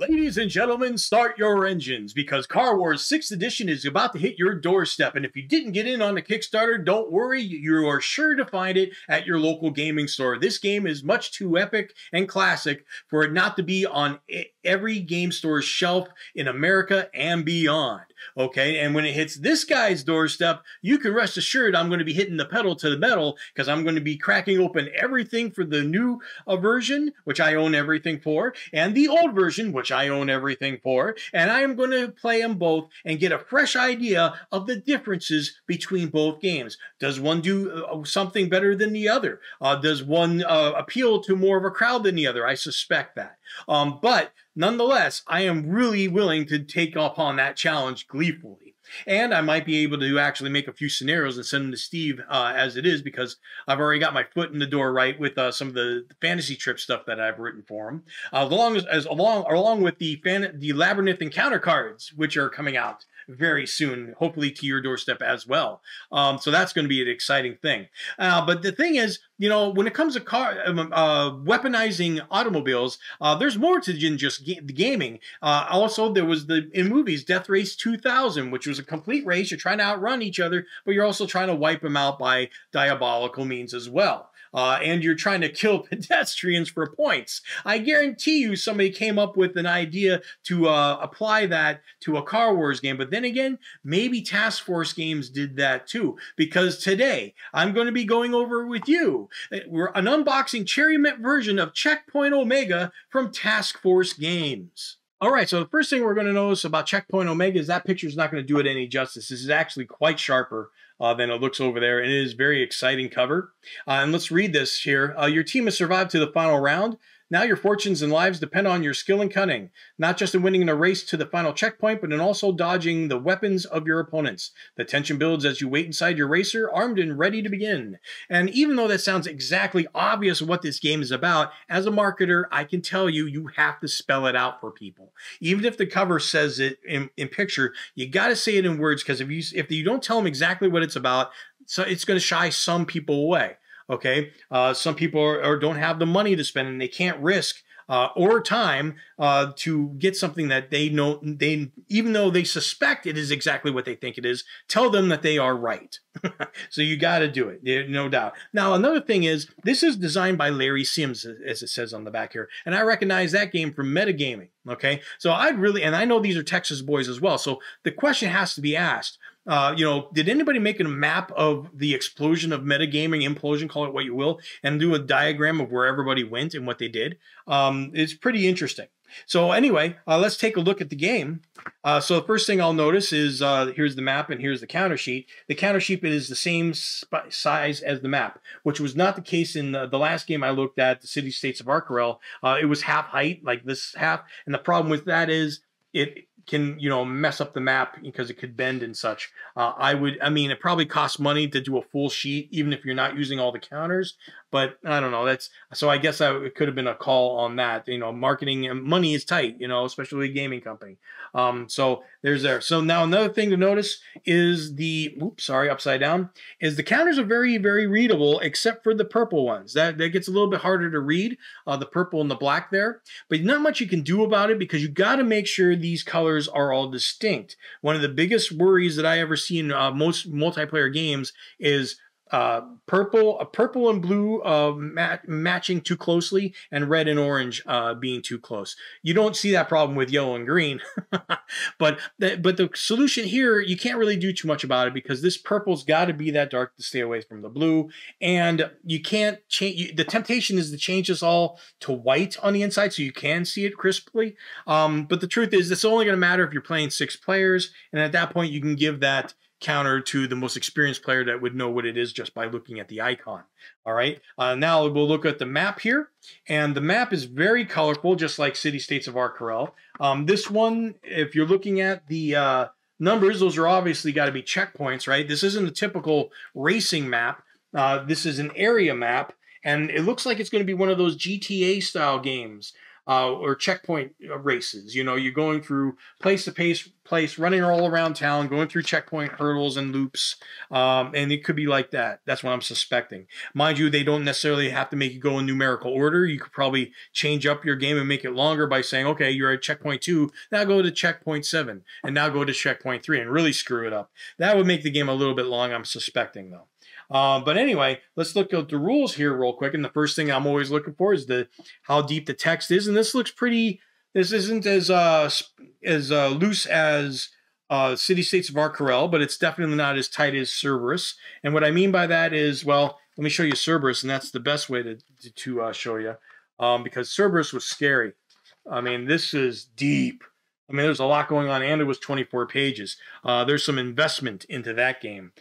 Ladies and gentlemen, start your engines because Car Wars 6th edition is about to hit your doorstep. And if you didn't get in on the Kickstarter, don't worry, you are sure to find it at your local gaming store. This game is much too epic and classic for it not to be on every game store's shelf in America and beyond. Okay, and when it hits this guy's doorstep, you can rest assured I'm going to be hitting the pedal to the metal because I'm going to be cracking open everything for the new version, which I own everything for, and the old version, which I own everything for, and I am going to play them both and get a fresh idea of the differences between both games. Does one do something better than the other? Does one appeal to more of a crowd than the other? I suspect that. But nonetheless, I am really willing to take upon that challenge gleefully. And I might be able to actually make a few scenarios and send them to Steve as it is, because I've already got my foot in the door right with some of the fantasy trip stuff that I've written for him, along with the Labyrinth Encounter cards, which are coming out very soon, hopefully to your doorstep as well. So that's going to be an exciting thing. But the thing is, you know, when it comes to weaponizing automobiles, there's more to than just the gaming. Also, there was in movies, Death Race 2000, which was a complete race. You're trying to outrun each other, but you're also trying to wipe them out by diabolical means as well. And you're trying to kill pedestrians for points. I guarantee you somebody came up with an idea to apply that to a Car Wars game. But then again, maybe Task Force games did that too. Because today, I'm going to be going over with you an unboxing Cherry Mint version of Checkpoint Omega from Task Force Games. All right, so the first thing we're going to notice about Checkpoint Omega is that picture is not going to do it any justice. This is actually quite sharper than it looks over there. It is a very exciting cover. And let's read this here. Your team has survived to the final round. Now your fortunes and lives depend on your skill and cunning, not just in winning a race to the final checkpoint, but in also dodging the weapons of your opponents. The tension builds as you wait inside your racer, armed and ready to begin. And even though that sounds exactly obvious what this game is about, as a marketer, I can tell you, you have to spell it out for people. Even if the cover says it in picture, you got to say it in words, because if you don't tell them exactly what it's about, so it's going to shy some people away. Okay, some people don't have the money to spend, and they can't risk or time to get something that they know, even though they suspect it is exactly what they think it is, tell them that they are right. So you got to do it, no doubt. Now, another thing is, this is designed by Larry Sims, as it says on the back here, and I recognize that game from Metagaming. Okay, so and I know these are Texas boys as well, so the question has to be asked. You know, did anybody make a map of the explosion of metagaming, implosion, call it what you will, and do a diagram of where everybody went and what they did? It's pretty interesting. So anyway, let's take a look at the game. So the first thing I'll notice is here's the map and here's the counter sheet. The counter sheet is the same size as the map, which was not the case in the last game I looked at, the City States of Arkarel. It was half height, like this half, and the problem with that is it can, you know, mess up the map because it could bend and such. I mean, it probably costs money to do a full sheet, even if you're not using all the counters. But I don't know. So I guess it could have been a call on that. You know, marketing and money is tight, you know, especially a gaming company. So there's there. So now another thing to notice is upside down, is the counters are very, very readable, except for the purple ones. That gets a little bit harder to read, the purple and the black there. But not much you can do about it, because you got to make sure these colors are all distinct. One of the biggest worries that I ever see in most multiplayer games is purple and blue matching too closely, and red and orange being too close. You don't see that problem with yellow and green, but the solution here, you can't really do too much about it, because this purple's got to be that dark to stay away from the blue, and you can't change. The temptation is to change this all to white on the inside so you can see it crisply. But the truth is, it's only going to matter if you're playing 6 players, and at that point you can give that counter to the most experienced player that would know what it is just by looking at the icon. All right, now we'll look at the map here, and the map is very colorful, just like City States of Arkarel. This one, if you're looking at the numbers, those are obviously got to be checkpoints, right? This isn't a typical racing map. This is an area map, and it looks like it's going to be one of those GTA style games. or checkpoint races. You know, you're going through place to place, running all around town, going through checkpoint hurdles and loops, and it could be like that. That's what I'm suspecting. Mind you, they don't necessarily have to make you go in numerical order. You could probably change up your game and make it longer by saying, okay, you're at checkpoint 2, now go to checkpoint 7, and now go to checkpoint 3, and really screw it up. That would make the game a little bit long, I'm suspecting, though. But anyway, let's look at the rules here real quick. And the first thing I'm always looking for is how deep the text is. And this looks pretty. This isn't as loose as City States of Arcorel, but it's definitely not as tight as Cerberus. And what I mean by that is, well, let me show you Cerberus, and that's the best way to show you, because Cerberus was scary. I mean, this is deep. I mean, there's a lot going on, and it was 24 pages. There's some investment into that game,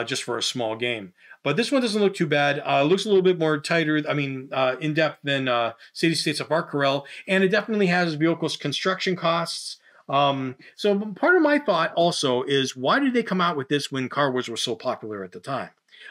just for a small game. But this one doesn't look too bad. It looks a little bit more tighter, I mean, in-depth than City States of Arcorel, and it definitely has vehicles construction costs. So part of my thought also is, why did they come out with this when Car Wars was so popular at the time?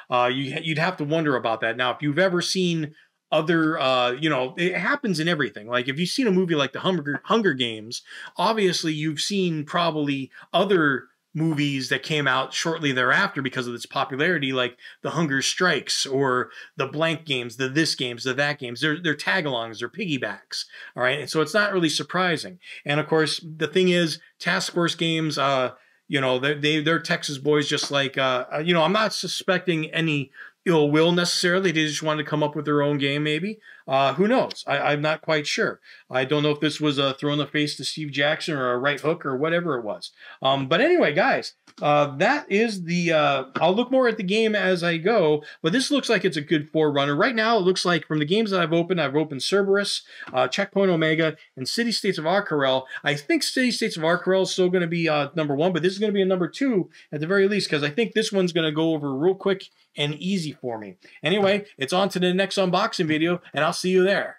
You'd have to wonder about that. Now, if you've ever seen other, you know, it happens in everything. Like if you've seen a movie like the Hunger Games, obviously you've seen probably other movies that came out shortly thereafter because of its popularity, like the Hunger Strikes or the blank games, the this games, the that games. They're tag-alongs, they're piggybacks. All right, and so it's not really surprising. And of course, the thing is, Task Force games, you know, they're Texas boys, just like, you know, I'm not suspecting any ill will necessarily. They just wanted to come up with their own game, maybe. Who knows? I'm not quite sure. I don't know if this was a throw in the face to Steve Jackson or a right hook or whatever it was. But anyway, guys, that is the, I'll look more at the game as I go, but this looks like it's a good forerunner. Right now, it looks like from the games that I've opened Cerberus, Checkpoint Omega, and City States of Arcorel. I think City States of Arcorel is still going to be number 1, but this is going to be a number 2 at the very least, because I think this one's going to go over real quick and easy for me. Anyway, it's on to the next unboxing video, and I'll see you there.